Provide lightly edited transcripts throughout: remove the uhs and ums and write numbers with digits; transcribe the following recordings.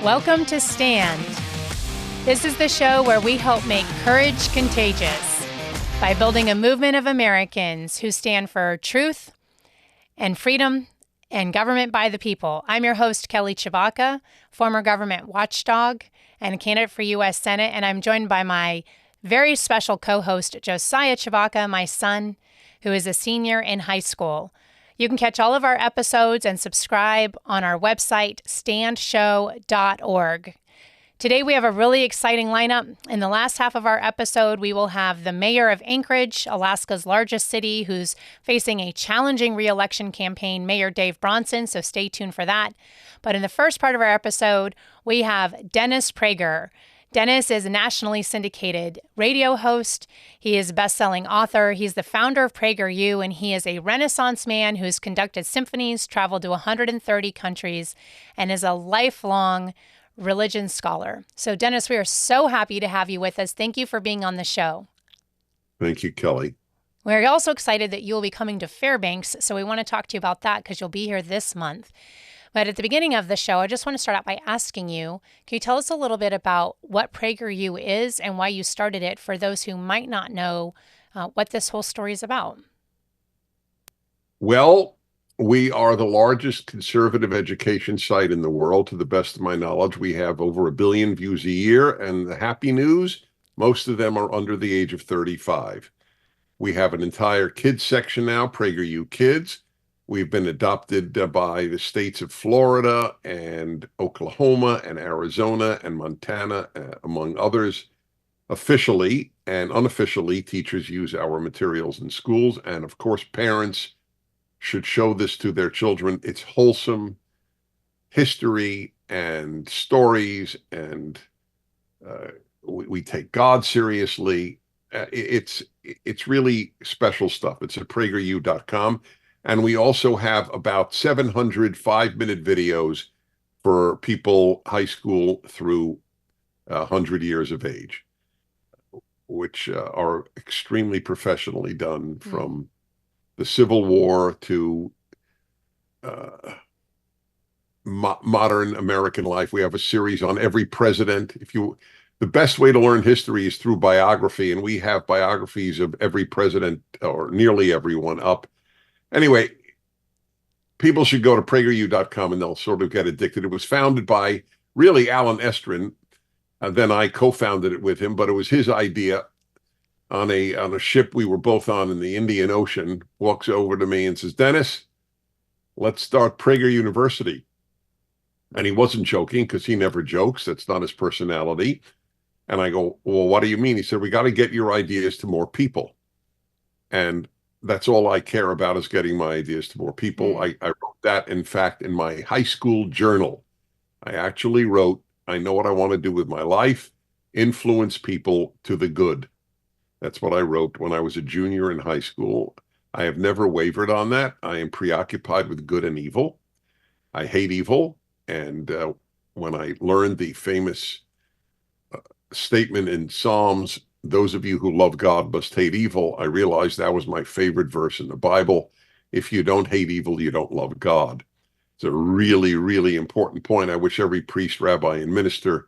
Welcome to Stand. This is the show where we help make courage contagious by building a movement of Americans who stand for truth and freedom and government by the people. I'm your host, Kelly Tshibaka, former government watchdog and a candidate for U.S. Senate, and I'm joined by my very special co-host, Josiah Tshibaka, my son, who is a senior in high school. You can catch all of our episodes and subscribe on our website, standshow.org. Today, we have a really exciting lineup. In the last half of our episode, we will have the mayor of Anchorage, Alaska's largest city, who's facing a challenging re-election campaign, Mayor Dave Bronson, so stay tuned for that. But in the first part of our episode, we have Dennis Prager. Dennis is a nationally syndicated radio host. He is a best-selling author. He's the founder of PragerU, and he is a Renaissance man who's conducted symphonies, traveled to 130 countries, and is a lifelong religion scholar. So, Dennis, we are so happy to have you with us. Thank you for being on the show. Thank you, Kelly. We're also excited that you'll be coming to Fairbanks, so we want to talk to you about that because you'll be here this month. But at the beginning of the show, I just want to start out by asking you, can you tell us a little bit about what PragerU is and why you started it for those who might not know what this whole story is about? Well, we are the largest conservative education site in the world. To the best of my knowledge, we have over 1 billion views a year. And the happy news, most of them are under the age of 35. We have an entire kids section now, PragerU Kids. We've been adopted by the states of Florida and Oklahoma and Arizona and Montana, among others. Officially and unofficially, teachers use our materials in schools. And of course, parents should show this to their children. It's wholesome history and stories, and we take God seriously. It's really special stuff. It's at PragerU.com. And we also have about 700 5-minute videos for people high school through 100 years of age, which are extremely professionally done, from the Civil War to modern American life. We have a series on every president. The best way to learn history is through biography, and we have biographies of every president, or nearly everyone, up. Anyway, people should go to PragerU.com and they'll sort of get addicted. It was founded by really Alan Estrin. Then I co-founded it with him, but it was his idea. On a ship we were both on in the Indian Ocean, walks over to me and says, "Dennis, let's start Prager University." And he wasn't joking, because he never jokes. That's not his personality. And I go, "Well, what do you mean?" He said, "We got to get your ideas to more people." And that's all I care about, is getting my ideas to more people. I wrote that, in fact, in my high school journal. I actually wrote, I know what I want to do with my life, influence people to the good. That's what I wrote when I was a junior in high school. I have never wavered on that. I am preoccupied with good and evil. I hate evil. And when I learned the famous statement in Psalms, "Those of you who love God must hate evil," I realized that was my favorite verse in the Bible. If you don't hate evil, you don't love God. It's a really, really important point. I wish every priest, rabbi, and minister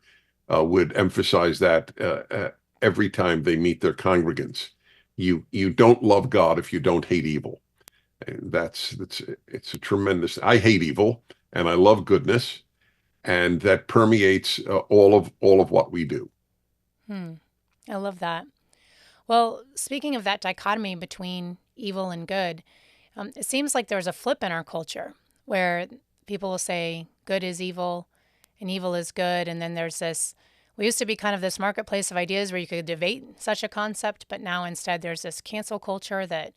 would emphasize that every time they meet their congregants. You don't love God if you don't hate evil. And it's a tremendous. I hate evil and I love goodness, and that permeates all of what we do. I love that. Well, speaking of that dichotomy between evil and good, it seems like there's a flip in our culture where people will say good is evil and evil is good. And then there's this, we used to be kind of this marketplace of ideas where you could debate such a concept, but now instead there's this cancel culture that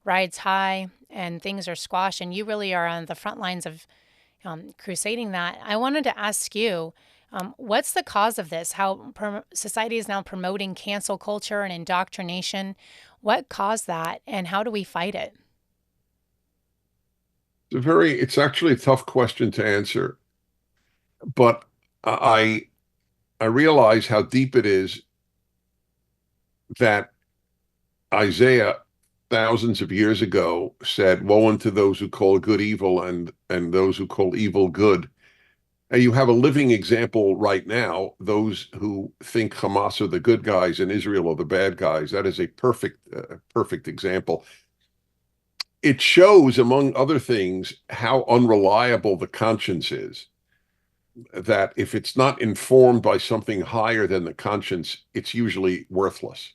rides high and things are squashed. And you really are on the front lines of crusading that. I wanted to ask you, what's the cause of this? How society is now promoting cancel culture and indoctrination. What caused that, and how do we fight it? It's actually a tough question to answer, but I realize how deep it is that Isaiah, thousands of years ago, said, "Woe unto those who call good evil and those who call evil good." And you have a living example right now, those who think Hamas are the good guys and Israel are the bad guys. That is a perfect example. It shows, among other things, how unreliable the conscience is. That if it's not informed by something higher than the conscience, it's usually worthless.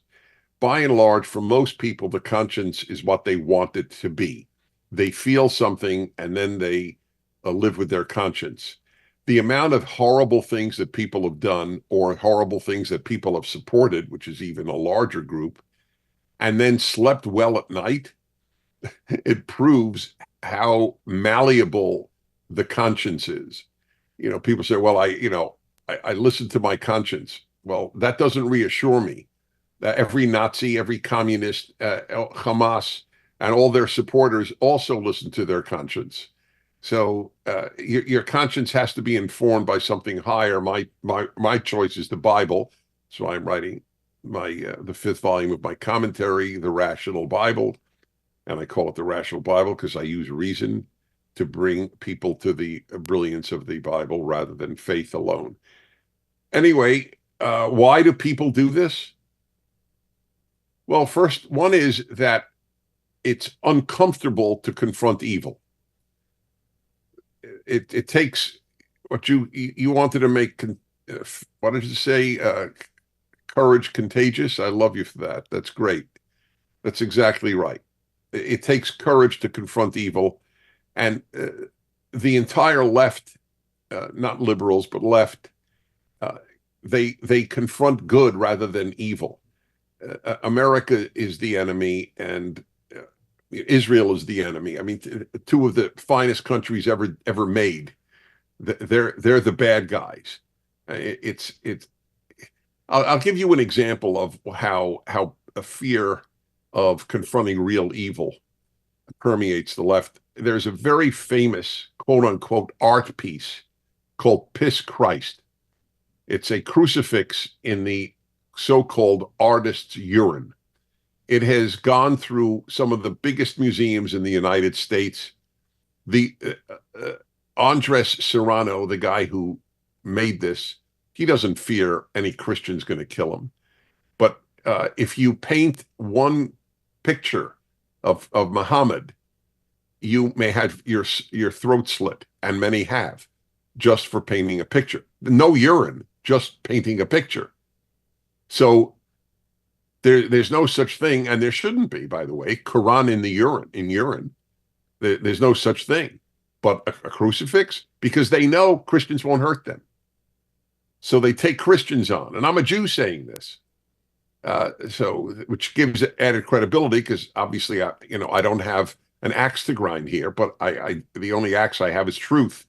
By and large, for most people, the conscience is what they want it to be. They feel something and then they live with their conscience. The amount of horrible things that people have done or horrible things that people have supported, which is even a larger group, and then slept well at night, it proves how malleable the conscience is. People say, well, I listen to my conscience. Well, that doesn't reassure me. Every Nazi, every communist, Hamas, and all their supporters also listen to their conscience. So your conscience has to be informed by something higher. My choice is the Bible, so I'm writing the fifth volume of my commentary, The Rational Bible, and I call it the Rational Bible because I use reason to bring people to the brilliance of the Bible rather than faith alone. Anyway, why do people do this? Well, first, one is that it's uncomfortable to confront evil. It takes what you wanted to make. What did you say? Courage contagious. I love you for that. That's great. That's exactly right. It takes courage to confront evil, and the entire left, not liberals but left, they confront good rather than evil. America is the enemy, and Israel is the enemy. I mean, two of the finest countries ever made. They're the bad guys. It's. I'll give you an example of how a fear of confronting real evil permeates the left. There's a very famous quote unquote art piece called "Piss Christ." It's a crucifix in the so-called artist's urine. It has gone through some of the biggest museums in the United States. The Andres Serrano, the guy who made this, he doesn't fear any Christian's going to kill him. But if you paint one picture of Muhammad, you may have your throat slit, and many have, just for painting a picture. No urine, just painting a picture. So there's no such thing, and there shouldn't be, by the way, Quran in urine. There's no such thing. But a crucifix, because they know Christians won't hurt them. So they take Christians on. And I'm a Jew saying this. Which gives it added credibility, because obviously I don't have an axe to grind here, but the only axe I have is truth.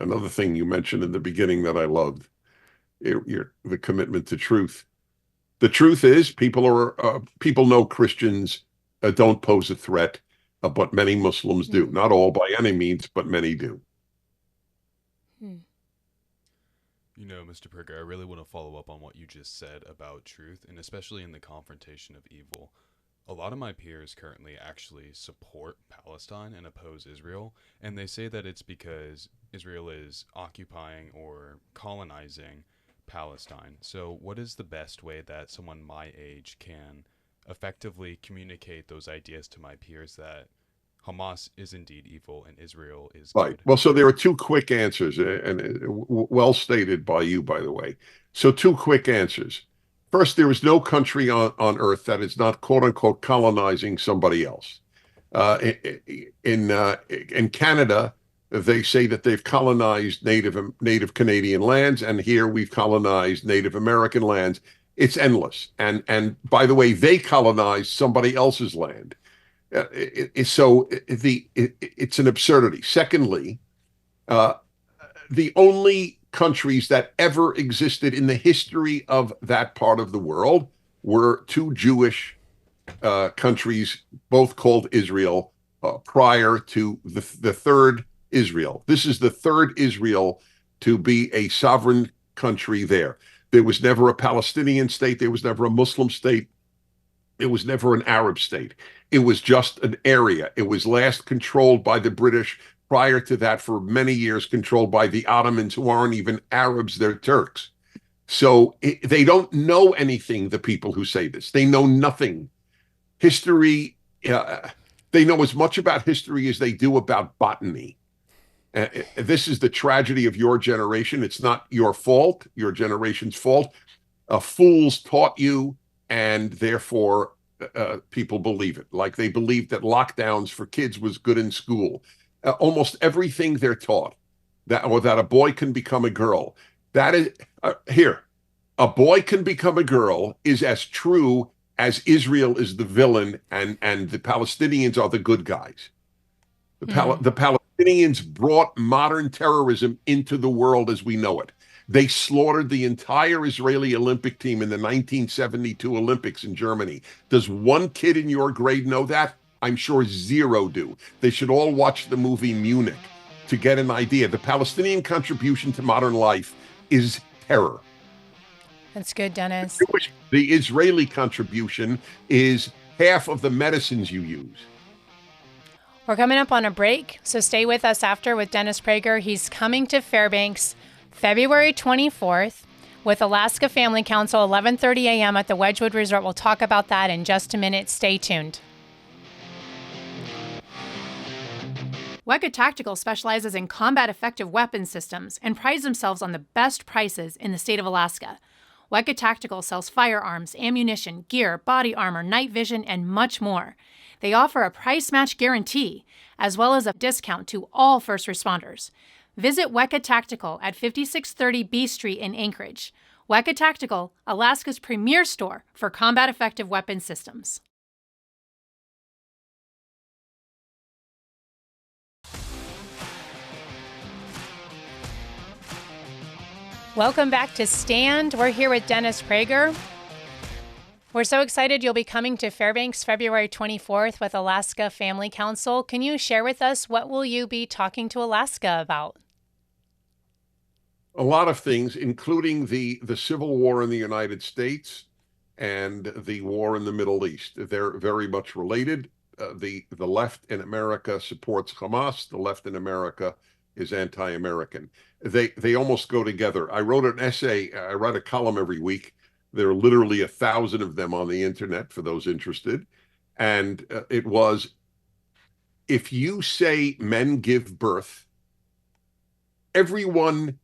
Another thing you mentioned in the beginning that I loved, the commitment to truth. The truth is, people know Christians don't pose a threat, but many Muslims do. Not all by any means, but many do. Mr. Prager, I really want to follow up on what you just said about truth, and especially in the confrontation of evil. A lot of my peers currently actually support Palestine and oppose Israel, and they say that it's because Israel is occupying or colonizing Palestine. So what is the best way that someone my age can effectively communicate those ideas to my peers that Hamas is indeed evil and Israel is right good? Well, so there are two quick answers, and well stated by you, by the way. So two quick answers. First, there is no country on earth that is not quote unquote colonizing somebody else. In Canada, they say that they've colonized native Canadian lands, and here we've colonized Native American lands. It's endless. And by the way, they colonized somebody else's land. It's an absurdity. Secondly, the only countries that ever existed in the history of that part of the world were two Jewish countries, both called Israel, prior to the third Israel. This is the third Israel to be a sovereign country there. There was never a Palestinian state. There was never a Muslim state. It was never an Arab state. It was just an area. It was last controlled by the British prior to that, for many years, controlled by the Ottomans, who aren't even Arabs, they're Turks. So they don't know anything, the people who say this. They know nothing. History, they know as much about history as they do about botany. This is the tragedy of your generation. It's not your fault, your generation's fault. Fools taught you, and therefore people believe it. Like they believed that lockdowns for kids was good in school. Almost everything they're taught, that a boy can become a girl. That is here. A boy can become a girl is as true as Israel is the villain and the Palestinians are the good guys. The Palestinians brought modern terrorism into the world as we know it. They slaughtered the entire Israeli Olympic team in the 1972 Olympics in Germany. Does one kid in your grade know that? I'm sure zero do. They should all watch the movie Munich to get an idea. The Palestinian contribution to modern life is terror. That's good, Dennis. The Israeli contribution is half of the medicines you use. We're coming up on a break, so stay with us after with Dennis Prager. He's coming to Fairbanks February 24th with Alaska Family Council, 11:30 a.m. at the Wedgwood Resort. We'll talk about that in just a minute. Stay tuned. Weka Tactical specializes in combat effective weapon systems and prides themselves on the best prices in the state of Alaska. Weka Tactical sells firearms, ammunition, gear, body armor, night vision, and much more. They offer a price match guarantee, as well as a discount to all first responders. Visit Weka Tactical at 5630 B Street in Anchorage. Weka Tactical, Alaska's premier store for combat effective weapon systems. Welcome back to Stand. We're here with Dennis Prager. We're so excited you'll be coming to Fairbanks February 24th with Alaska Family Council. Can you share with us what will you be talking to Alaska about? A lot of things, including the civil war in the United States and the war in the Middle East. They're very much related. The left in America supports Hamas. The left in America is anti-American. They almost go together. I wrote an essay. I write a column every week. There are literally 1,000 of them on the internet for those interested. And it was, if you say men give birth, everyone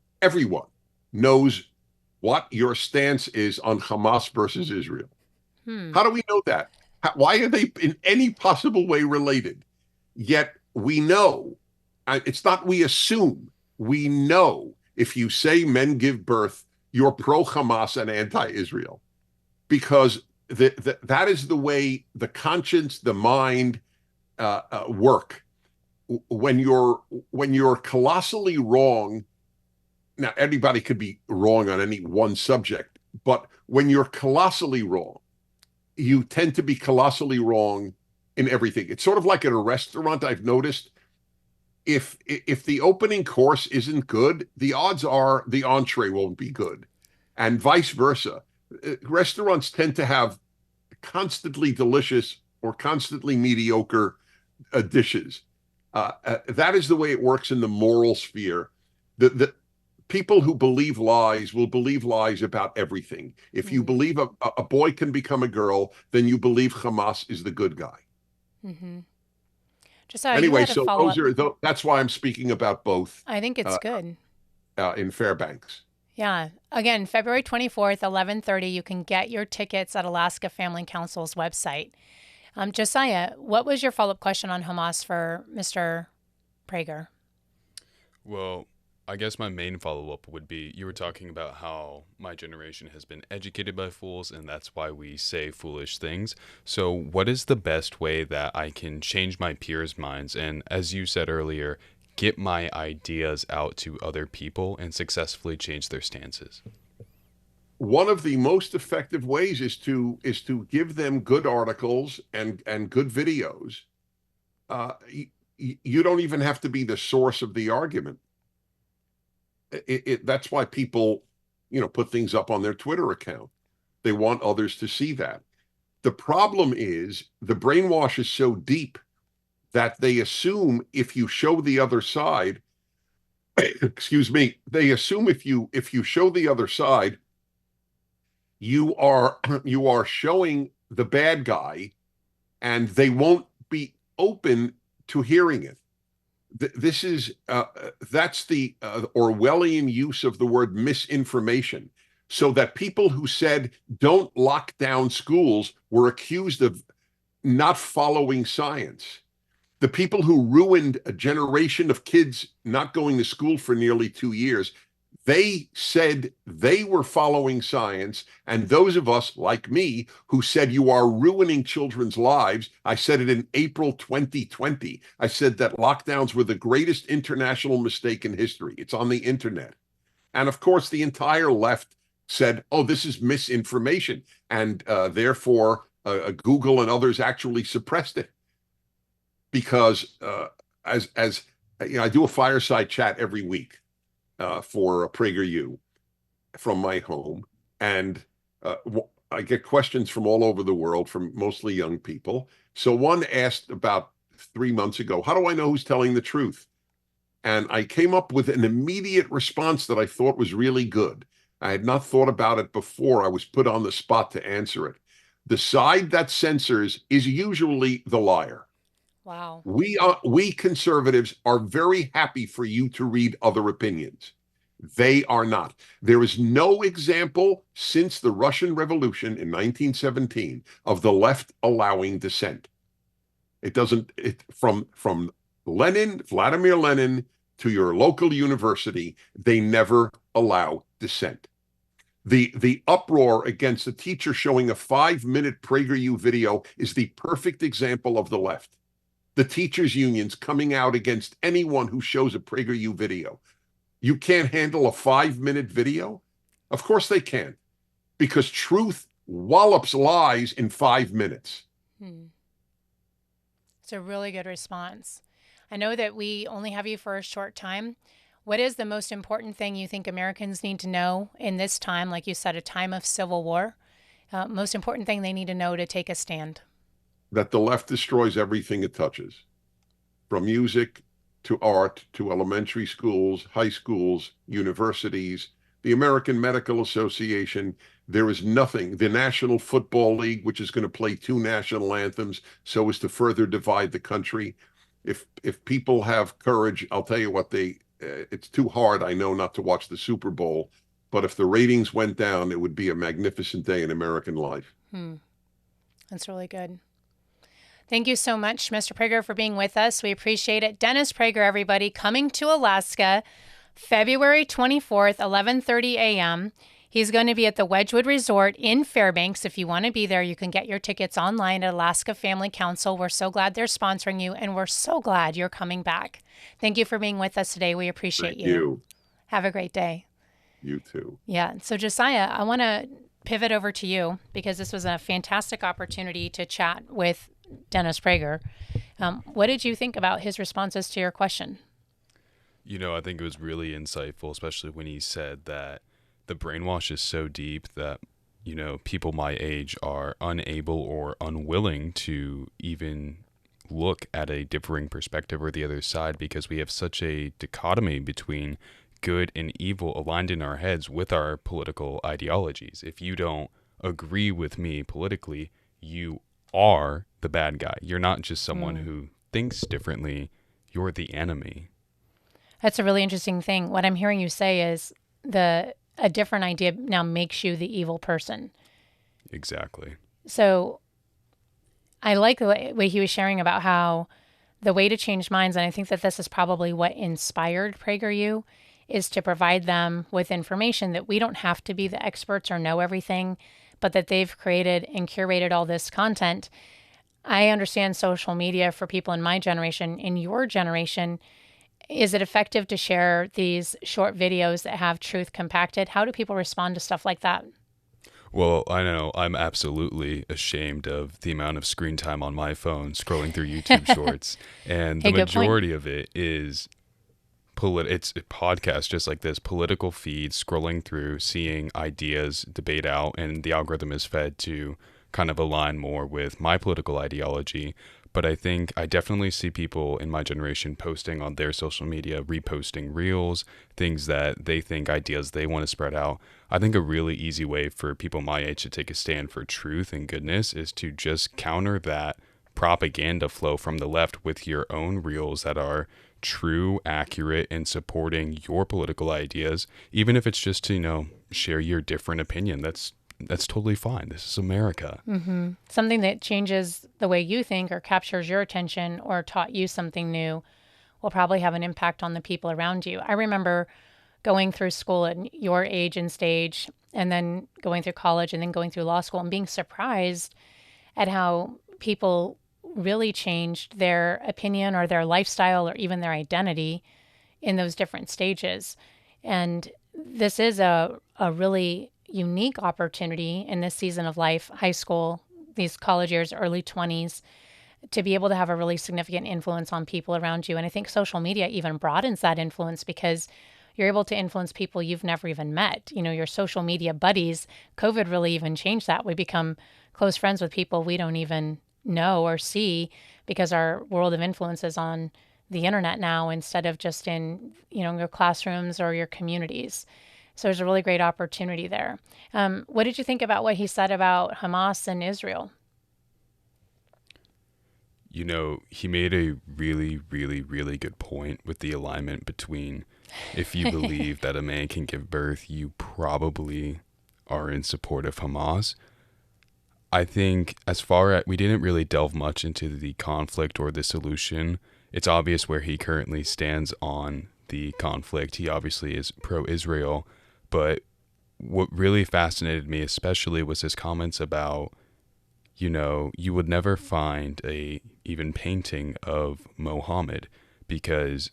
knows what your stance is on Hamas versus Israel. How do we know that? Why are they in any possible way related? Yet we know, it's not we assume, we know if you say men give birth, you're pro-Hamas and anti-Israel, because that is the way the conscience, the mind work. When you're colossally wrong, now anybody could be wrong on any one subject, but when you're colossally wrong, you tend to be colossally wrong in everything. It's sort of like at a restaurant. I've noticed if the opening course isn't good, the odds are the entree won't be good, and vice versa. Restaurants tend to have constantly delicious or constantly mediocre dishes. That is the way it works in the moral sphere. The people who believe lies will believe lies about everything. If you believe a boy can become a girl, then you believe Hamas is the good guy. Mm-hmm. Josiah, anyway, so that's why I'm speaking about both. I think it's good. In Fairbanks. Yeah. Again, February 24th, 11:30, you can get your tickets at Alaska Family Council's website. Josiah, what was your follow-up question on Hamas for Mr. Prager? Well, I guess my main follow-up would be, you were talking about how my generation has been educated by fools, and that's why we say foolish things. So what is the best way that I can change my peers' minds and, as you said earlier, get my ideas out to other people and successfully change their stances? One of the most effective ways is to give them good articles and good videos. You don't even have to be the source of the argument. That's why people, put things up on their Twitter account. They want others to see that. The problem is the brainwash is so deep that they assume if you show the other side, excuse me, they assume if you show the other side, you are you are showing the bad guy, and they won't be open to hearing it. This is that's the Orwellian use of the word misinformation, so that people who said don't lock down schools were accused of not following science. The people who ruined a generation of kids not going to school for nearly 2 years, they said they were following science. And those of us like me who said you are ruining children's lives, I said it in April 2020. I said that lockdowns were the greatest international mistake in history. It's on the internet. And of course, the entire left said, oh, this is misinformation. And therefore, Google and others actually suppressed it. Because as you know, I do a fireside chat every week for PragerU from my home, and I get questions from all over the world, from mostly young people. So one asked about 3 months ago, how do I know who's telling the truth? And I came up with an immediate response that I thought was really good. I had not thought about it before. I was put on the spot to answer it. The side that censors is usually the liar. Wow. We conservatives are very happy for you to read other opinions. They are not. There is no example since the Russian Revolution in 1917 of the left allowing dissent. It doesn't. From Vladimir Lenin, to your local university, they never allow dissent. The uproar against a teacher showing a 5-minute PragerU video is the perfect example of the left. The teachers' unions coming out against anyone who shows a PragerU video. You can't handle a 5-minute video? Of course they can, because truth wallops lies in 5 minutes. It's a really good response. I know that we only have you for a short time. What is the most important thing you think Americans need to know in this time, like you said, a time of civil war? Most important thing they need to know to take a stand? That the left destroys everything it touches, from music to art to elementary schools, high schools, universities, the American Medical Association. There is nothing. The National Football League, which is going to play 2 national anthems so as to further divide the country. If people have courage, I'll tell you what, it's too hard, I know, not to watch the Super Bowl, but if the ratings went down, it would be a magnificent day in American life. That's really good. Thank you so much, Mr. Prager, for being with us. We appreciate it. Dennis Prager, everybody, coming to Alaska, February 24th, 11:30 a.m. He's going to be at the Wedgwood Resort in Fairbanks. If you want to be there, you can get your tickets online at Alaska Family Council. We're so glad they're sponsoring you, and we're so glad you're coming back. Thank you for being with us today. We appreciate you. Have a great day. You too. Yeah. So, Josiah, I want to pivot over to you because this was a fantastic opportunity to chat with Dennis Prager. What did you think about his responses to your question? You know, I think it was really insightful, especially when he said that the brainwash is so deep that, you know, people my age are unable or unwilling to even look at a differing perspective or the other side because we have such a dichotomy between good and evil aligned in our heads with our political ideologies. If you don't agree with me politically, you are the bad guy. You're not just someone who thinks differently. You're the enemy. That's a really interesting thing. What I'm hearing you say is a different idea now makes you the evil person. Exactly. So I like the way he was sharing about how the way to change minds, and I think that this is probably what inspired PragerU, is to provide them with information that we don't have to be the experts or know everything, but that they've created and curated all this content. I understand social media for people in my generation, in your generation. Is it effective to share these short videos that have truth compacted? How do people respond to stuff like that? Well, I know I'm absolutely ashamed of the amount of screen time on my phone scrolling through YouTube shorts. And the majority of it is it's a podcast just like this, political feed, scrolling through, seeing ideas debate out, and the algorithm is fed to kind of align more with my political ideology. But I think I definitely see people in my generation posting on their social media, reposting reels, things that they think, ideas they want to spread out. I think a really easy way for people my age to take a stand for truth and goodness is to just counter that propaganda flow from the left with your own reels that are true, accurate, and supporting your political ideas, even if it's just to, share your different opinion. That's totally fine. This is America. Mm-hmm. Something that changes the way you think or captures your attention or taught you something new will probably have an impact on the people around you. I remember going through school at your age and stage, and then going through college, and then going through law school, and being surprised at how people really changed their opinion or their lifestyle or even their identity in those different stages. And this is a really unique opportunity in this season of life, high school, these college years, early 20s, to be able to have a really significant influence on people around you. And I think social media even broadens that influence, because you're able to influence people you've never even met. Your social media buddies. COVID really even changed that. We become close friends with people we don't even know or see, because our world of influence is on the internet now instead of just in, your classrooms or your communities. So there's a really great opportunity there. What did you think about what he said about Hamas and Israel? He made a really, really, really good point with the alignment between, if you believe that a man can give birth, you probably are in support of Hamas. I think we didn't really delve much into the conflict or the solution. It's obvious where he currently stands on the conflict. He obviously is pro-Israel, but what really fascinated me especially was his comments about, you would never find a even painting of Mohammed because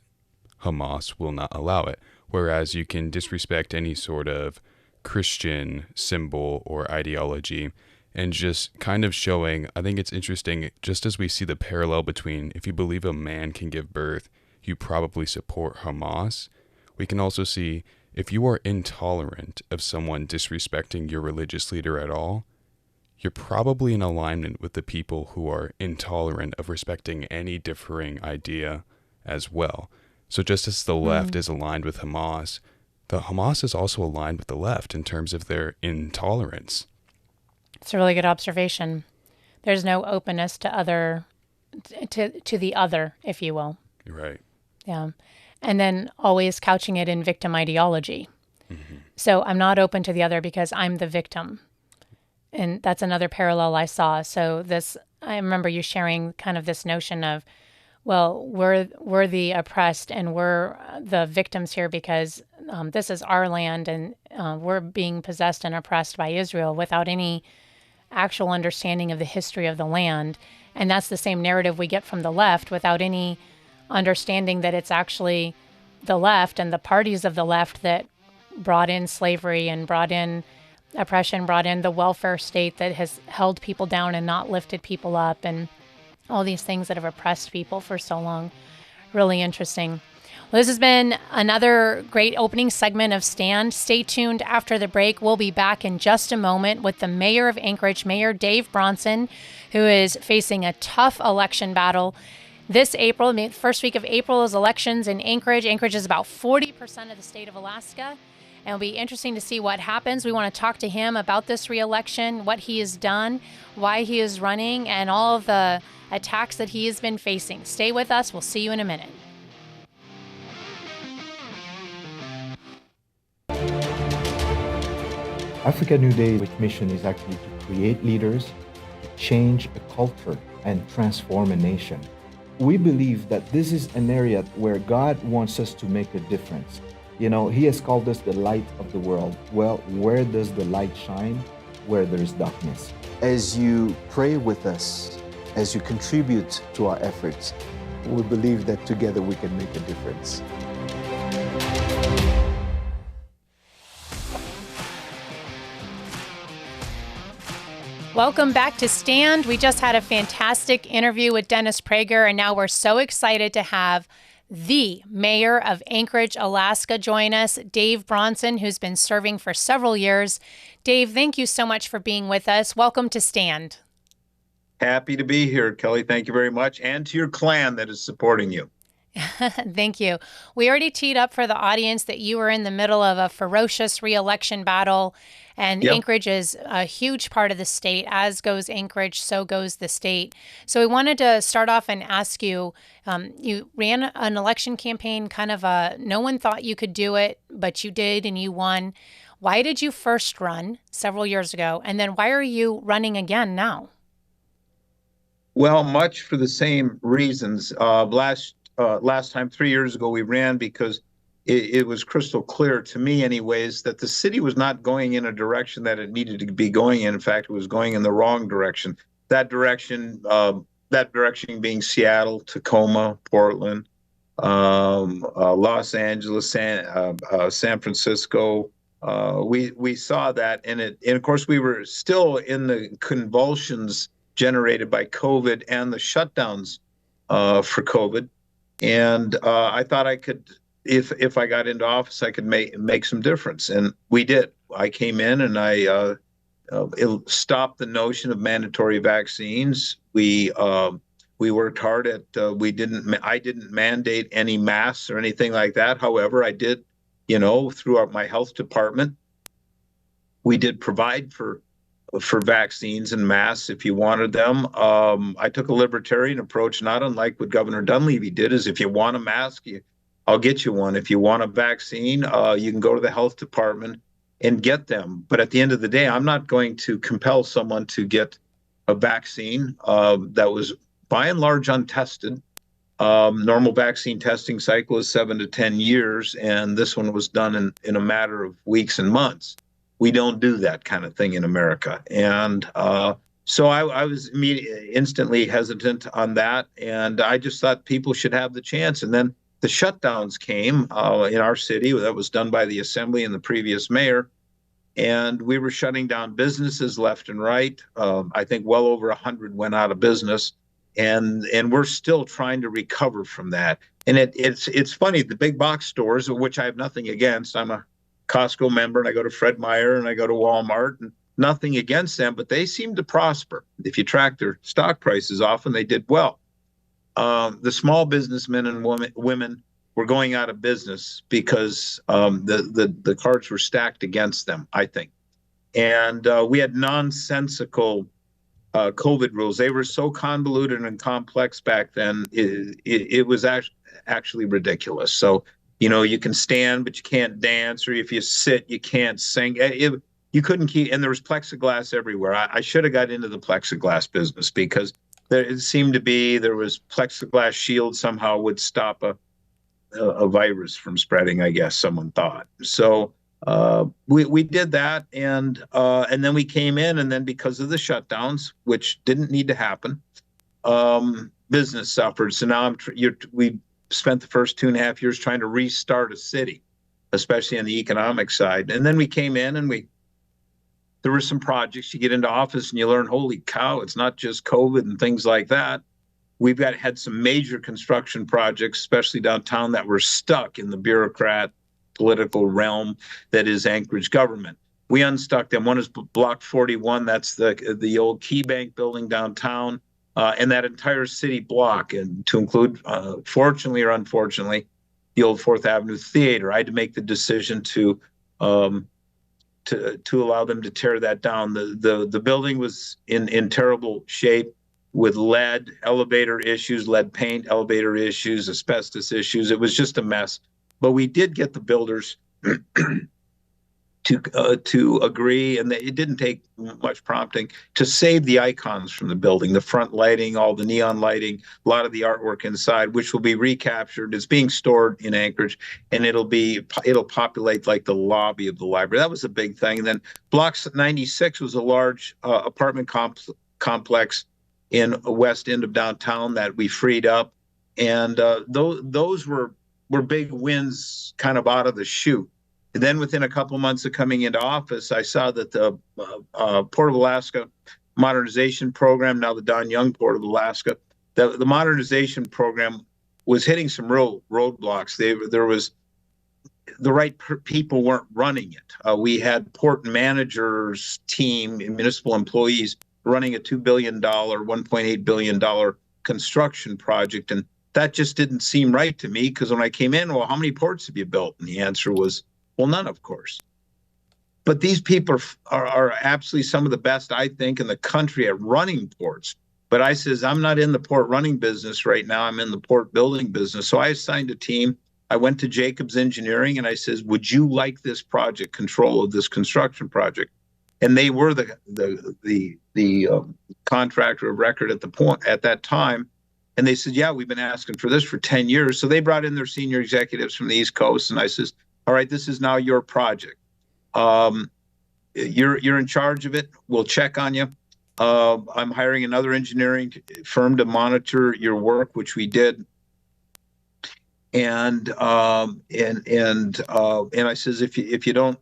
Hamas will not allow it. Whereas you can disrespect any sort of Christian symbol or ideology, and just kind of showing, I think it's interesting, just as we see the parallel between, if you believe a man can give birth, you probably support Hamas. We can also see, if you are intolerant of someone disrespecting your religious leader at all, you're probably in alignment with the people who are intolerant of respecting any differing idea as well. So just as the left is aligned with Hamas, the Hamas is also aligned with the left in terms of their intolerance. It's a really good observation. There's no openness to the other, if you will. Right. Yeah. And then always couching it in victim ideology. Mm-hmm. So I'm not open to the other because I'm the victim. And that's another parallel I saw. So I remember you sharing kind of this notion of, well, we're the oppressed and we're the victims here because this is our land, and we're being possessed and oppressed by Israel without any actual understanding of the history of the land. And that's the same narrative we get from the left without any understanding that it's actually the left and the parties of the left that brought in slavery and brought in oppression, brought in the welfare state that has held people down and not lifted people up, and all these things that have oppressed people for so long. Really interesting. Well, this has been another great opening segment of Stand. Stay tuned after the break. We'll be back in just a moment with the mayor of Anchorage, Mayor Dave Bronson, who is facing a tough election battle. This April, the first week of April, is elections in Anchorage. Anchorage is about 40% of the state of Alaska. And it'll be interesting to see what happens. We want to talk to him about this re-election, what he has done, why he is running, and all of the attacks that he has been facing. Stay with us. We'll see you in a minute. Africa New Day's mission is actually to create leaders, change a culture, and transform a nation. We believe that this is an area where God wants us to make a difference. He has called us the light of the world. Well, where does the light shine? Where there's darkness. As you pray with us, as you contribute to our efforts, we believe that together we can make a difference. Welcome back to Stand. We just had a fantastic interview with Dennis Prager, and now we're so excited to have the mayor of Anchorage, Alaska, join us, Dave Bronson, who's been serving for several years. Dave, thank you so much for being with us. Welcome to Stand. Happy to be here, Kelly. Thank you very much. And to your clan that is supporting you. Thank you. We already teed up for the audience that you were in the middle of a ferocious re-election battle, and Yep. Anchorage is a huge part of the state. As goes Anchorage, so goes the state. So we wanted to start off and ask you, you ran an election campaign, kind of no one thought you could do it, but you did and you won. Why did you first run several years ago? And then why are you running again now? Well, much for the same reasons. Last time, 3 years ago, we ran because it was crystal clear to me, anyways, that the city was not going in a direction that it needed to be going in. In fact, it was going in the wrong direction. That direction being Seattle, Tacoma, Portland, Los Angeles, San Francisco. We saw that, and of course, we were still in the convulsions generated by COVID and the shutdowns for COVID. And I thought I could, if I got into office, I could make some difference. And we did. I came in and I stopped the notion of mandatory vaccines. We worked hard at, I didn't mandate any masks or anything like that. However, I did, through my health department, we did provide for vaccines and masks if you wanted them. I took a libertarian approach, not unlike what Governor Dunleavy did, is if you want a mask, I'll get you one. If you want a vaccine, you can go to the health department and get them. But at the end of the day, I'm not going to compel someone to get a vaccine that was by and large untested. Normal vaccine testing cycle is 7 to 10 years, and this one was done in a matter of weeks and months. We don't do that kind of thing in America. And so I was instantly hesitant on that. And I just thought people should have the chance. And then the shutdowns came in our city. That was done by the assembly and the previous mayor. And we were shutting down businesses left and right. I think well over 100 went out of business. And we're still trying to recover from that. And it's funny, the big box stores, which I have nothing against. I'm a Costco member, and I go to Fred Meyer and I go to Walmart, and nothing against them, but they seem to prosper. If you track their stock prices, often they did well. The small businessmen and women were going out of business because the cards were stacked against them, I think. And we had nonsensical COVID rules. They were so convoluted and complex back then, it was actually ridiculous. So, you can stand, but you can't dance, or if you sit, you can't sing. You couldn't keep, and there was plexiglass everywhere. I should have got into the plexiglass business because it seemed to be there was plexiglass shield somehow would stop a virus from spreading, I guess someone thought. So we did that, and then we came in, and then because of the shutdowns, which didn't need to happen, business suffered. So now we spent the first 2.5 years trying to restart a city, especially on the economic side. And then we came in and there were some projects. You get into office and you learn, holy cow, it's not just COVID and things like that. We've had some major construction projects, especially downtown, that were stuck in the bureaucrat political realm that is Anchorage government. We unstuck them. One is Block 41. That's the old Key Bank building downtown. And that entire city block, and to include, fortunately or unfortunately, the old 4th Avenue Theater. I had to make the decision to allow them to tear that down. The building was in terrible shape with lead, elevator issues, lead paint, elevator issues, asbestos issues. It was just a mess. But we did get the builders to agree, and it didn't take much prompting, to save the icons from the building, the front lighting, all the neon lighting, a lot of the artwork inside, which will be recaptured. It's being stored in Anchorage, and it'll populate like the lobby of the library. That was a big thing. And then Block 96 was a large apartment complex in the west end of downtown that we freed up, and those were big wins kind of out of the chute. And then within a couple of months of coming into office, I saw that the Port of Alaska modernization program, now the Don Young Port of Alaska, the modernization program was hitting some real roadblocks. There was the right people weren't running it. We had port managers team and municipal employees running a $2 billion, $1.8 billion construction project. And that just didn't seem right to me, because when I came in, well, how many ports have you built? And the answer was, well, none, of course. But these people are absolutely some of the best, I think, in the country at running ports. But I says, I'm not in the port running business right now. I'm in the port building business. So I assigned a team. I went to Jacobs Engineering and I says, would you like this project, control of this construction project? And they were the contractor of record at that time. And they said, yeah, we've been asking for this for 10 years. So they brought in their senior executives from the East Coast. And I says, all right, this is now your project. You're in charge of it. We'll check on you. I'm hiring another engineering firm to monitor your work, which we did. And I says, if you don't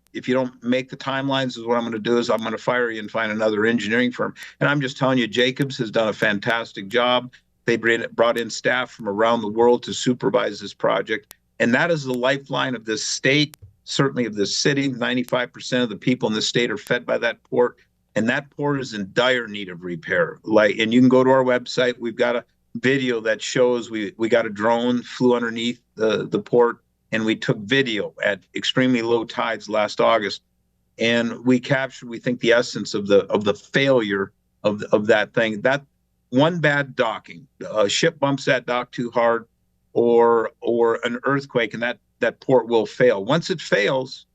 make the timelines, is what I'm going to do is I'm going to fire you and find another engineering firm. And I'm just telling you, Jacobs has done a fantastic job. They brought in staff from around the world to supervise this project, and that is the lifeline of this state. Certainly of this city. 95% of the people in the state are fed by that port, and that port is in dire need of repair. And you can go to our website. We've got a video that shows we got a drone, flew underneath the port, and we took video at extremely low tides last August, and we captured, we think, the essence of the failure of that thing. That one bad docking, a ship bumps that dock too hard, or an earthquake, and that port will fail. Once it fails,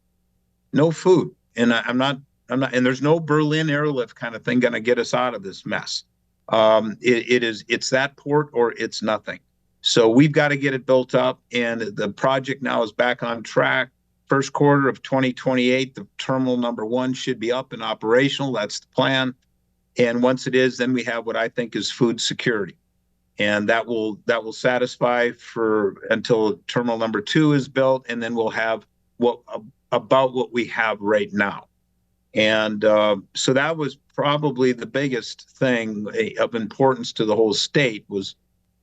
no food. And I'm not, and there's no Berlin airlift kind of thing going to get us out of this mess. It's that port or it's nothing. So we've got to get it built up, and the project now is back on track. First quarter of 2028, the terminal number 1 should be up and operational. That's the plan. And once it is, then we have what I think is food security. And that will satisfy for until terminal number 2 is built, and then we'll have about what we have right now. And so that was probably the biggest thing of importance to the whole state was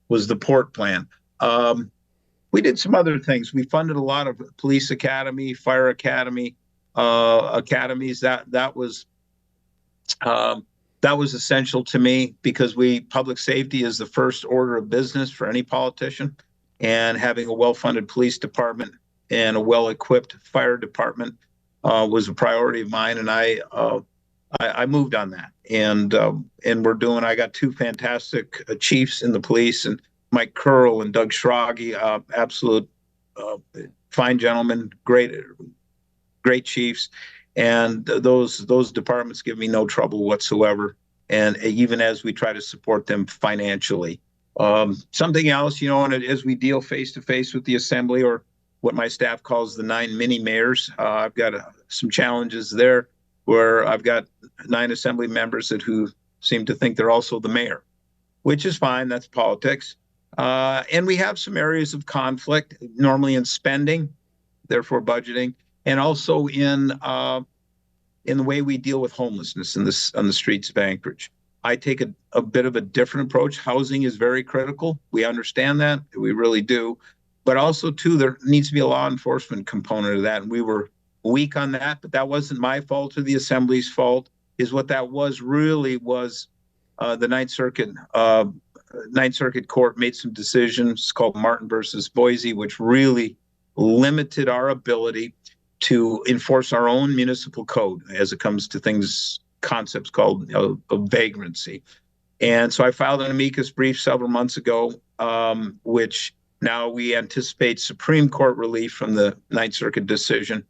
the port plan. We did some other things. We funded a lot of police academy, fire academy academies. That was essential to me, because public safety is the first order of business for any politician, and having a well-funded police department and a well-equipped fire department was a priority of mine, and I moved on that. And I got 2 fantastic chiefs in the police, and Mike Curl and Doug Schrage, absolute fine gentlemen, great chiefs. And those departments give me no trouble whatsoever. And even as we try to support them financially. Something else, and as we deal face to face with the assembly, or what my staff calls the 9 mini mayors, I've got some challenges there, where I've got 9 assembly members who seem to think they're also the mayor, which is fine. That's politics. And we have some areas of conflict, normally in spending, therefore budgeting, and also in the way we deal with homelessness on the streets of Anchorage. I take a bit of a different approach. Housing is very critical. We understand that. We really do. But also, too, there needs to be a law enforcement component of that. And we were weak on that, but that wasn't my fault or the Assembly's fault. Is what that was really was the Ninth Circuit Court made some decisions called Martin versus Boise, which really limited our ability to enforce our own municipal code as it comes to concepts called vagrancy. And so I filed an amicus brief several months ago, which now we anticipate Supreme Court relief from the Ninth Circuit decision,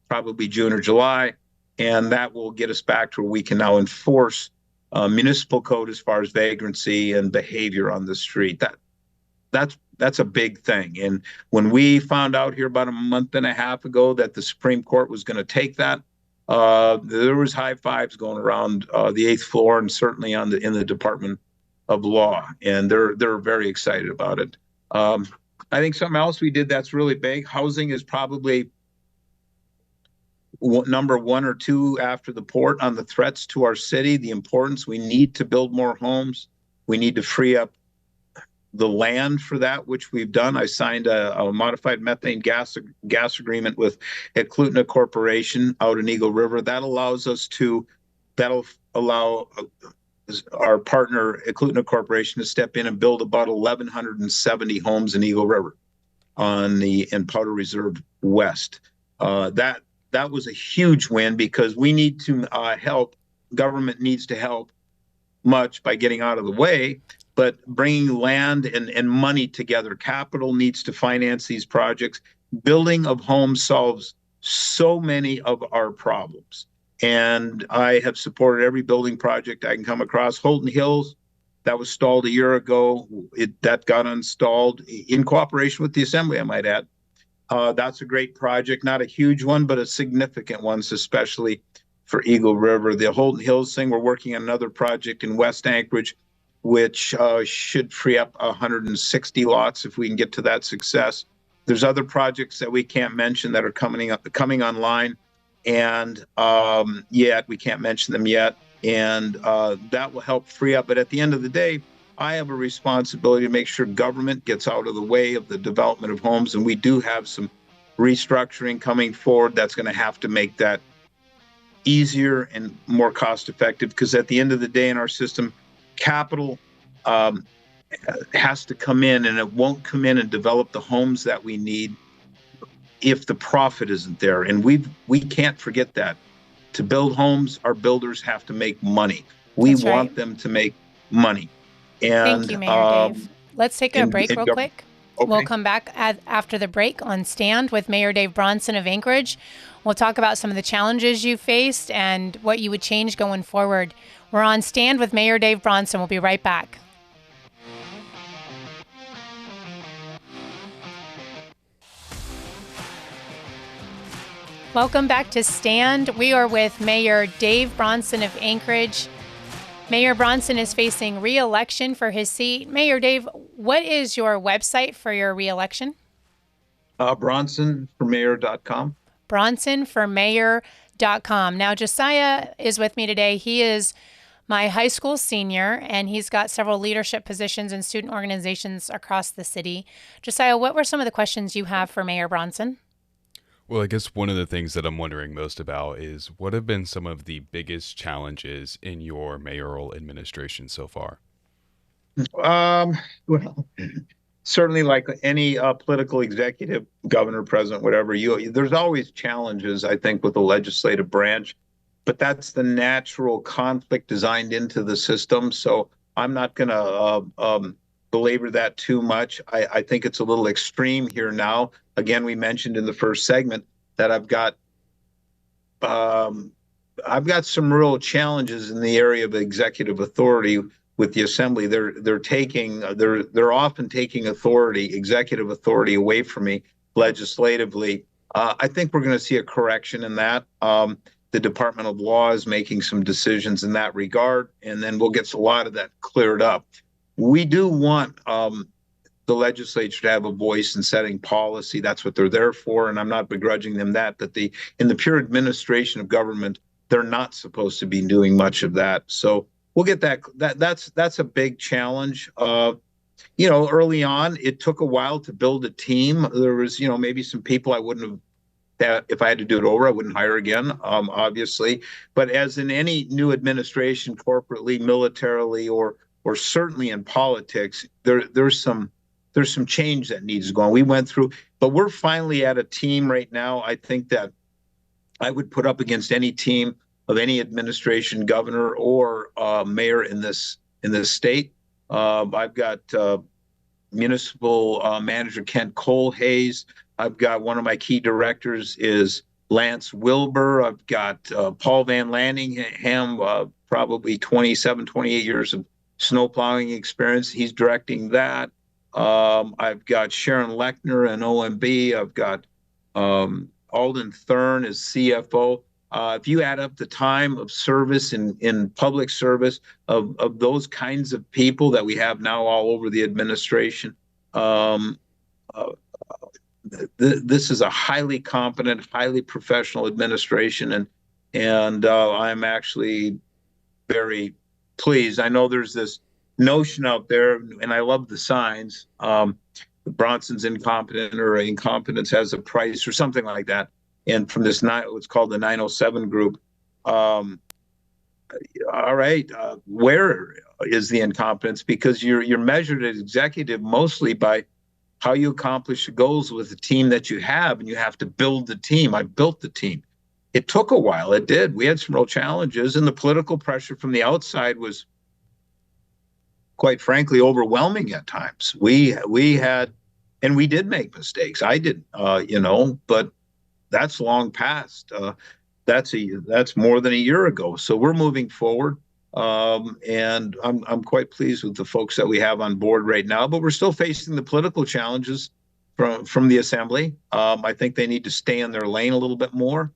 probably June or July. And that will get us back to where we can now enforce municipal code as far as vagrancy and behavior on the street. That's a big thing. And when we found out here about a month and a half ago that the Supreme Court was going to take that, there was high fives going around the 8th floor, and certainly in the Department of Law, and they're very excited about it. I think something else we did that's really big. Housing is probably number 1 or 2 after the port on the threats to our city. The importance, we need to build more homes. We need to free up the land for that, which we've done. I signed a modified methane gas agreement with Eklutna Corporation out in Eagle River. That'll allow our partner, Eklutna Corporation, to step in and build about 1,170 homes in Eagle River in Powder Reserve West. That was a huge win because we need to help. Government needs to help much by getting out of the way, but bringing land and money together. Capital needs to finance these projects. Building of homes solves so many of our problems. And I have supported every building project I can come across. Holton Hills, that was stalled a year ago. That got installed in cooperation with the Assembly, I might add. That's a great project, not a huge one, but a significant one, especially for Eagle River. The Holton Hills thing, we're working on another project in West Anchorage, which should free up 160 lots if we can get to that success. There's other projects that we can't mention that are coming online, and yet we can't mention them yet, and that will help free up. But at the end of the day, I have a responsibility to make sure government gets out of the way of the development of homes, and we do have some restructuring coming forward that's going to have to make that easier and more cost effective, because at the end of the day in our system, capital has to come in, and it won't come in and develop the homes that we need if the profit isn't there. And we can't forget that. To build homes, our builders have to make money. We That's right. want them to make money. And Thank you, Mayor Dave. Let's take a break real quick. Okay. We'll come back after the break on Stand with Mayor Dave Bronson of Anchorage. We'll talk about some of the challenges you faced and what you would change going forward. We're on Stand with Mayor Dave Bronson. We'll be right back. Welcome back to Stand. We are with Mayor Dave Bronson of Anchorage. Mayor Bronson is facing re-election for his seat. Mayor Dave, what is your website for your re-election? BronsonForMayor.com. BronsonForMayor.com. Now, Josiah is with me today. He is my high school senior, and he's got several leadership positions in student organizations across the city. Josiah, what were some of the questions you have for Mayor Bronson? Well, I guess one of the things that I'm wondering most about is what have been some of the biggest challenges in your mayoral administration so far? Well, certainly like any political executive, governor, president, whatever, there's always challenges, I think, with the legislative branch, but that's the natural conflict designed into the system. So I'm not going to belabor that too much. I think it's a little extreme here now. Again, we mentioned in the first segment that I've got some real challenges in the area of executive authority with the Assembly. They're often taking executive authority away from me legislatively. I think we're going to see a correction in that. The Department of Law is making some decisions in that regard, and then we'll get a lot of that cleared up. We do want the legislature to have a voice in setting policy. That's what they're there for, and I'm not begrudging them that. But in the pure administration of government, they're not supposed to be doing much of that. So we'll get that. That's a big challenge. Early on, it took a while to build a team. There was, maybe some people I wouldn't have. That if I had to do it over, I wouldn't hire again, obviously. But as in any new administration, corporately, militarily, or certainly in politics, there's some change that needs to go on. We went through, but we're finally at a team right now. I think that I would put up against any team of any administration, governor or mayor in this state. I've got municipal manager Kent Cole-Hayes. I've got one of my key directors is Lance Wilbur. I've got Paul Van Landingham, probably 27, 28 years of snow plowing experience. He's directing that. I've got Sharon Lechner and OMB. I've got Alden Thurn as CFO. If you add up the time of service in public service of those kinds of people that we have now all over the administration, this is a highly competent, highly professional administration, and I'm actually very pleased. I know there's this notion out there, and I love the signs. Bronson's incompetent, or incompetence has a price, or something like that. And from this what's called the 907 group, all right, where is the incompetence? Because you're measured as executive mostly by how you accomplish the goals with the team that you have, and you have to build the team. I built the team. It took a while. It did. We had some real challenges, and the political pressure from the outside was, quite frankly, overwhelming at times. We had, and we did make mistakes. I did, but that's long past. That's more than a year ago. So we're moving forward, and I'm quite pleased with the folks that we have on board right now. But we're still facing the political challenges from the assembly. I think they need to stay in their lane a little bit more.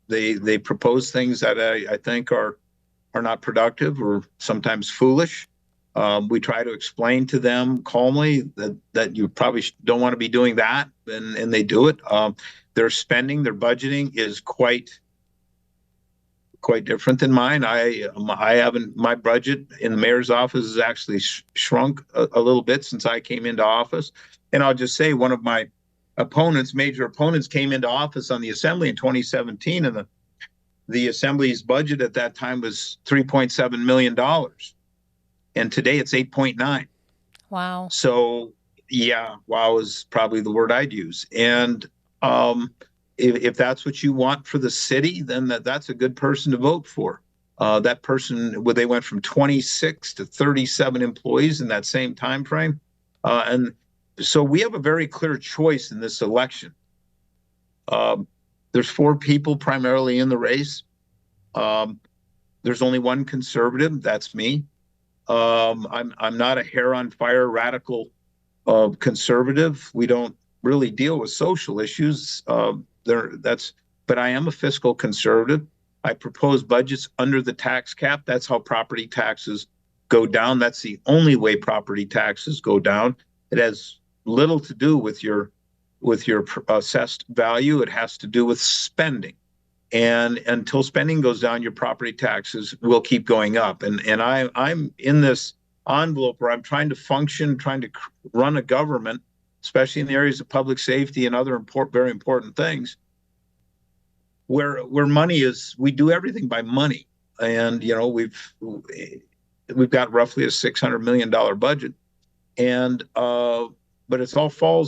They propose things that I think are not productive or sometimes foolish. We try to explain to them calmly that you probably don't want to be doing that, and they do it. Their spending, their budgeting is quite different than mine. I haven't, my budget in the mayor's office has actually shrunk a little bit since I came into office. And I'll just say, one of my major opponents, came into office on the assembly in 2017, and the assembly's budget at that time was $3.7 million. And today it's 8.9. Wow. So yeah, wow is probably the word I'd use. And if that's what you want for the city, then that's a good person to vote for. That person, they went from 26 to 37 employees in that same time frame. And so we have a very clear choice in this election. There's 4 people primarily in the race. There's only one conservative, that's me. I'm not a hair on fire radical conservative. We don't really deal with social issues. But I am a fiscal conservative. I propose budgets under the tax cap. That's how property taxes go down. That's the only way property taxes go down. It has little to do with your assessed value. It has to do with spending. And until spending goes down, your property taxes will keep going up. And I'm in this envelope where I'm trying to function, trying to run a government, especially in the areas of public safety and other very important things, where money is. We do everything by money, and we've got roughly a $600 million budget, and but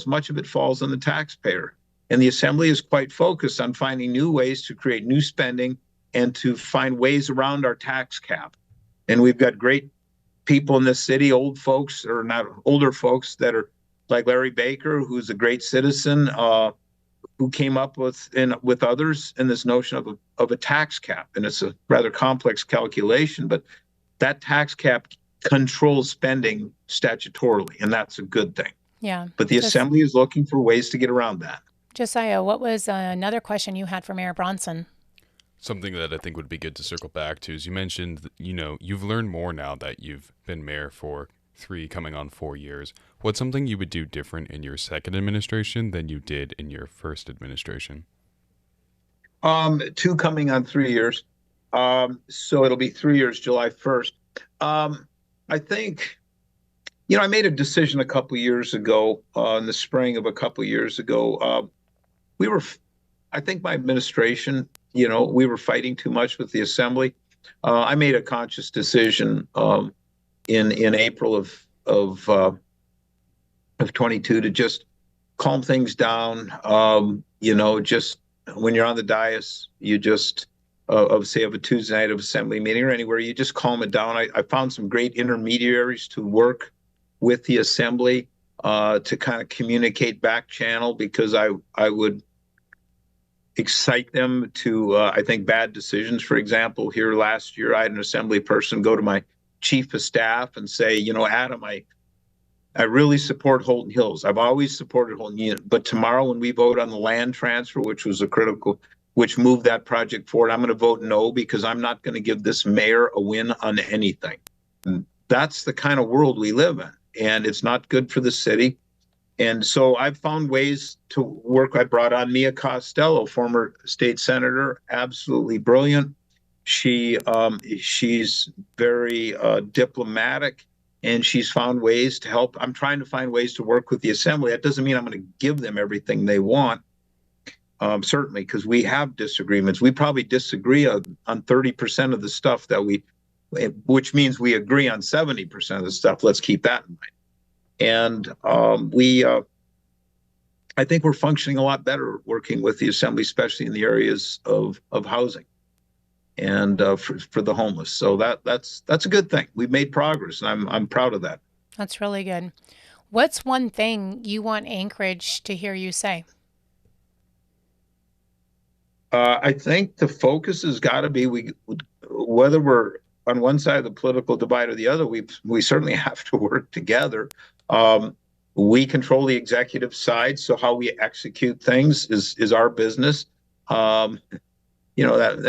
much of it falls on the taxpayer. And the assembly is quite focused on finding new ways to create new spending and to find ways around our tax cap. And we've got great people in this city, older folks that are like Larry Baker, who's a great citizen, who came up with others in this notion of a tax cap. And it's a rather complex calculation, but that tax cap controls spending statutorily, and that's a good thing. Yeah. But the assembly is looking for ways to get around that. Josiah, what was another question you had for Mayor Bronson? Something that I think would be good to circle back to is you mentioned, you've learned more now that you've been mayor for 3 coming on 4 years. What's something you would do different in your second administration than you did in your first administration? 2 coming on 3 years. So it'll be 3 years, July 1st. I think, I made a decision a couple years ago, in the spring of a couple years ago. I think my administration, we were fighting too much with the assembly. I made a conscious decision in April of 22 to just calm things down. Just when you're on the dais, you just of a Tuesday night of assembly meeting or anywhere, you just calm it down. I found some great intermediaries to work with the assembly to kind of communicate back channel, because I would excite them to, I think, bad decisions. For example, here last year, I had an assembly person go to my chief of staff and say, Adam, I really support Holton Hills. I've always supported Holton Hills, but tomorrow when we vote on the land transfer, which moved that project forward, I'm going to vote no, because I'm not going to give this mayor a win on anything. And that's the kind of world we live in, and it's not good for the city. And so I've found ways to work. I brought on Mia Costello, former state senator, absolutely brilliant. She's very diplomatic, and she's found ways to help. I'm trying to find ways to work with the assembly. That doesn't mean I'm going to give them everything they want. certainly, because we have disagreements. We probably disagree on 30% of the stuff which means we agree on 70% of the stuff. Let's keep that in mind. And I think we're functioning a lot better working with the Assembly, especially in the areas of housing and for the homeless. So that's a good thing. We've made progress, and I'm proud of that. That's really good. What's one thing you want Anchorage to hear you say? I think the focus has got to be whether we're on one side of the political divide or the other, we certainly have to work together. We control the executive side, so how we execute things is our business. That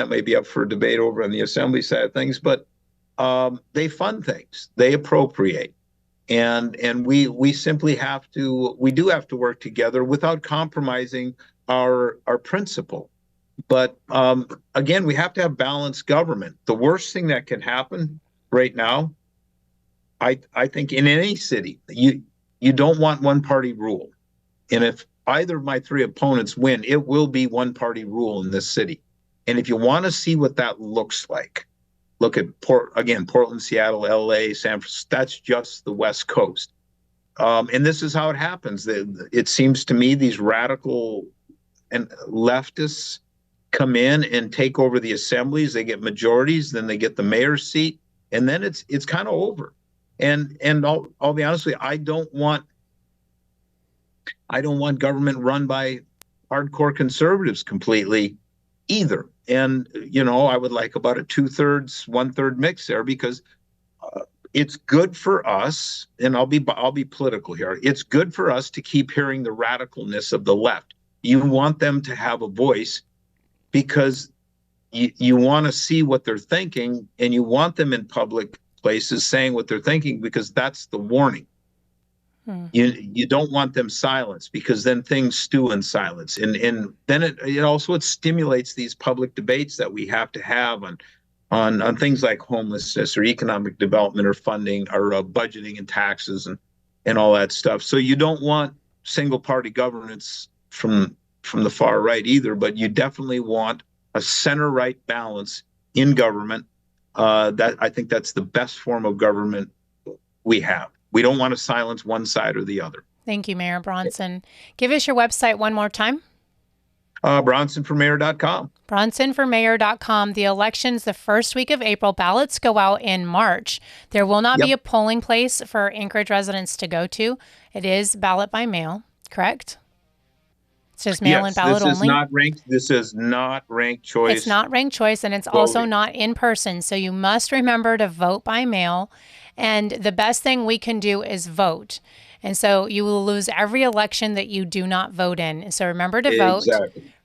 may be up for debate over on the Assembly side of things, but they fund things, they appropriate, and we simply have to work together without compromising our principle. But again, we have to have balanced government. The worst thing that can happen right now, I think, in any city, you don't want one party rule. And if either of my three opponents win, it will be one party rule in this city. And if you want to see what that looks like, look at Portland, Seattle, LA, San Francisco. That's just the West Coast. And this is how it happens. It seems to me these radical and leftists come in and take over the assemblies. They get majorities, then they get the mayor's seat, and then it's kind of over. And I'll be honest with you, I don't want government run by hardcore conservatives completely either. And I would like about a 2/3, 1/3 mix there, because it's good for us. And I'll be political here. It's good for us to keep hearing the radicalness of the left. You want them to have a voice, because you want to see what they're thinking, and you want them in public places saying what they're thinking, because that's the warning. You don't want them silenced, because then things stew in silence, and then it stimulates these public debates that we have to have on things like homelessness or economic development or funding or budgeting and taxes and all that stuff. So you don't want single party governance from the far right either, but you definitely want a center right balance in government. That I think that's the best form of government we have. We don't want to silence one side or the other. Thank you, Mayor Bronson. Give us your website one more time. BronsonforMayor.com. BronsonforMayor.com. The election's the first week of April. Ballots go out in March. There will not be a polling place for Anchorage residents to go to. It is ballot by mail, correct? It's just mail-in ballot only. This is not ranked choice. It's not ranked choice, and it's also not in person. So you must remember to vote by mail. And the best thing we can do is vote. And so you will lose every election that you do not vote in. So remember to vote.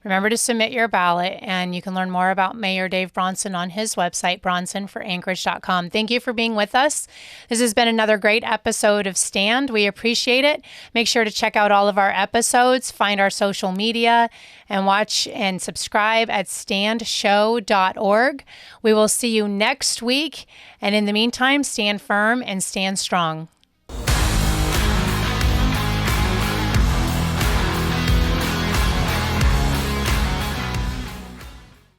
Remember to submit your ballot, and you can learn more about Mayor Dave Bronson on his website, bronsonforanchorage.com. Thank you for being with us. This has been another great episode of Stand. We appreciate it. Make sure to check out all of our episodes, find our social media, and watch and subscribe at standshow.org. We will see you next week. And in the meantime, stand firm and stand strong.